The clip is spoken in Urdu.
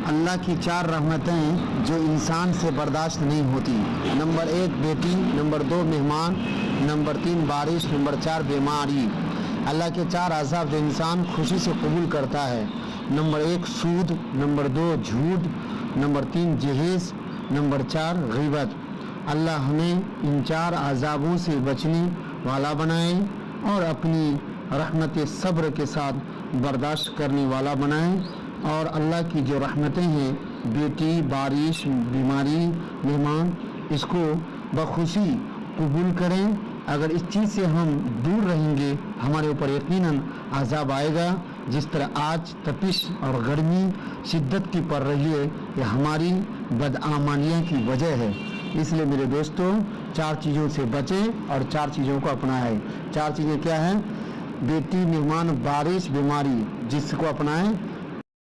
اللہ کی 4 رحمتیں جو انسان سے برداشت نہیں ہوتی. نمبر 1 بیٹی، نمبر 2 مہمان، نمبر 3 بارش، نمبر 4 بیماری. اللہ کے 4 عذاب جو انسان خوشی سے قبول کرتا ہے. نمبر 1 سود، نمبر 2 جھوٹ، نمبر 3 جہیز، نمبر 4 غیبت. اللہ ہمیں ان 4 عذابوں سے بچنے والا بنائے اور اپنی رحمت صبر کے ساتھ برداشت کرنے والا بنائے. اور اللہ کی جو رحمتیں ہیں، بیٹی، بارش، بیماری، مہمان، اس کو بخوشی قبول کریں. اگر اس چیز سے ہم دور رہیں گے ہمارے اوپر یقیناً عذاب آئے گا. جس طرح آج تپش اور گرمی شدت کی پڑ رہی ہے، یہ ہماری بدعمالیوں کی وجہ ہے. اس لیے میرے دوستوں 4 چیزوں سے بچیں اور 4 چیزوں کو اپنائیں. 4 چیزیں کیا ہیں؟ بیٹی، مہمان، بارش، بیماری. جس کو اپنائیں